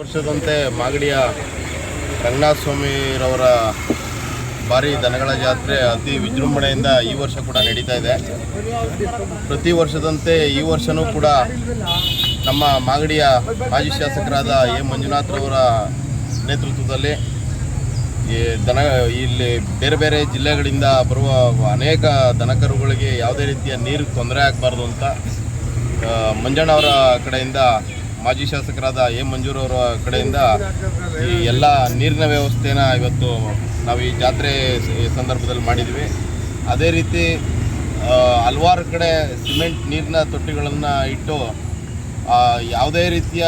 ವರ್ಷದಂತೆ ಮಾಗಡಿಯ ರಂಗನಾಥ ಸ್ವಾಮಿರವರ ಭಾರಿ ದನಗಳ ಜಾತ್ರೆ ಅತಿ ವಿಜೃಂಭಣೆಯಿಂದ ಈ ವರ್ಷ ಕೂಡ ನಡೀತಾ ಇದೆ. ಪ್ರತಿ ವರ್ಷದಂತೆ ಈ ವರ್ಷವೂ ಕೂಡ ನಮ್ಮ ಮಾಗಡಿಯ ಮಾಜಿ ಶಾಸಕರಾದ ಎ ಮಂಜುನಾಥ್ರವರ ನೇತೃತ್ವದಲ್ಲಿ ಇಲ್ಲಿ ಬೇರೆ ಬೇರೆ ಜಿಲ್ಲೆಗಳಿಂದ ಬರುವ ಅನೇಕ ದನಕರುಗಳಿಗೆ ಯಾವುದೇ ರೀತಿಯ ನೀರು ತೊಂದರೆ ಆಗಬಾರ್ದು ಅಂತ ಮಂಜಣ್ಣವರ ಕಡೆಯಿಂದ, ಮಾಜಿ ಶಾಸಕರಾದ ಎ ಮಂಜೂರವರ ಕಡೆಯಿಂದ ಈ ಎಲ್ಲ ನೀರಿನ ವ್ಯವಸ್ಥೆನ ಇವತ್ತು ನಾವು ಈ ಜಾತ್ರೆ ಸಂದರ್ಭದಲ್ಲಿ ಮಾಡಿದ್ವಿ. ಅದೇ ರೀತಿ ಹಲವಾರು ಕಡೆ ಸಿಮೆಂಟ್ ನೀರಿನ ತೊಟ್ಟಿಗಳನ್ನು ಇಟ್ಟು ಯಾವುದೇ ರೀತಿಯ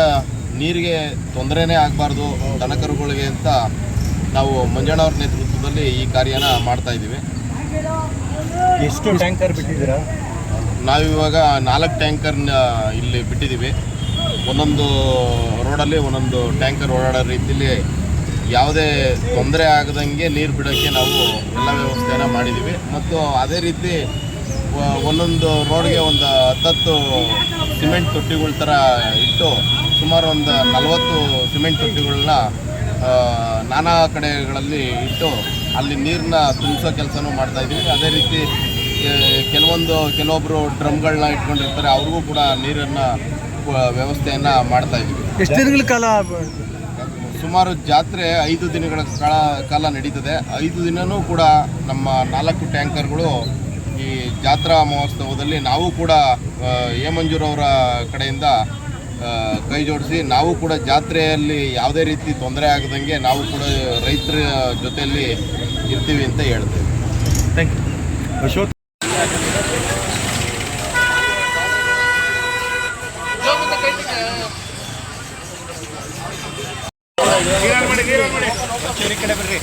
ನೀರಿಗೆ ತೊಂದರೆನೇ ಆಗಬಾರ್ದು ದನಕರುಗಳಿಗೆ ಅಂತ ನಾವು ಮಂಜಣ್ಣವ್ರ ನೇತೃತ್ವದಲ್ಲಿ ಈ ಕಾರ್ಯನ ಮಾಡ್ತಾಯಿದ್ದೀವಿ. ಎಷ್ಟು ಟ್ಯಾಂಕರ್ ಬಿಟ್ಟಿದ್ದೀರಾ? ನಾವಿವಾಗ 4 ಟ್ಯಾಂಕರ್ನ ಇಲ್ಲಿ ಬಿಟ್ಟಿದ್ದೀವಿ. ಒಂದೊಂದು ರೋಡಲ್ಲಿ ಒಂದೊಂದು ಟ್ಯಾಂಕರ್ ಓಡಾಡೋ ರೀತಿಯಲ್ಲಿ ಯಾವುದೇ ತೊಂದರೆ ಆಗದಂಗೆ ನೀರು ಬಿಡೋಕ್ಕೆ ನಾವು ಎಲ್ಲ ವ್ಯವಸ್ಥೆನ ಮಾಡಿದ್ದೀವಿ. ಮತ್ತು ಅದೇ ರೀತಿ ಒಂದೊಂದು ರೋಡ್ಗೆ ಒಂದು 10 ಸಿಮೆಂಟ್ ತೊಟ್ಟಿಗಳ ಥರ ಇಟ್ಟು ಸುಮಾರು ಒಂದು 40 ಸಿಮೆಂಟ್ ತೊಟ್ಟಿಗಳನ್ನ ನಾನಾ ಕಡೆಗಳಲ್ಲಿ ಇಟ್ಟು ಅಲ್ಲಿ ನೀರನ್ನ ತುಂಬಿಸೋ ಕೆಲಸನೂ ಮಾಡ್ತಾಯಿದ್ದೀವಿ. ಅದೇ ರೀತಿ ಕೆಲವೊಬ್ಬರು ಡ್ರಮ್ಗಳನ್ನ ಇಟ್ಕೊಂಡಿರ್ತಾರೆ, ಅವ್ರಿಗೂ ಕೂಡ ನೀರನ್ನು ವ್ಯವಸ್ಥೆಯನ್ನು ಮಾಡ್ತಾಯಿದ್ದೀವಿ. ಎಷ್ಟು ದಿನಗಳ ಕಾಲ? ಸುಮಾರು ಜಾತ್ರೆ 5 ದಿನಗಳ ಕಾಲ ನಡೀತದೆ. 5 ದಿನವೂ ಕೂಡ ನಮ್ಮ 4 ಟ್ಯಾಂಕರ್ಗಳು ಈ ಜಾತ್ರಾ ಮಹೋತ್ಸವದಲ್ಲಿ ನಾವು ಕೂಡ ಎ ಮಂಜೂರವರ ಕಡೆಯಿಂದ ಕೈ ಜೋಡಿಸಿ ನಾವು ಕೂಡ ಜಾತ್ರೆಯಲ್ಲಿ ಯಾವುದೇ ರೀತಿ ತೊಂದರೆ ಆಗದಂಗೆ ನಾವು ಕೂಡ ರೈತರ ಜೊತೆಯಲ್ಲಿ ಇರ್ತೀವಿ ಅಂತ ಹೇಳ್ತೇವೆ. Thank you. ಅಶೋಕ್ ಕಡೆ ಬರ್ರಿ.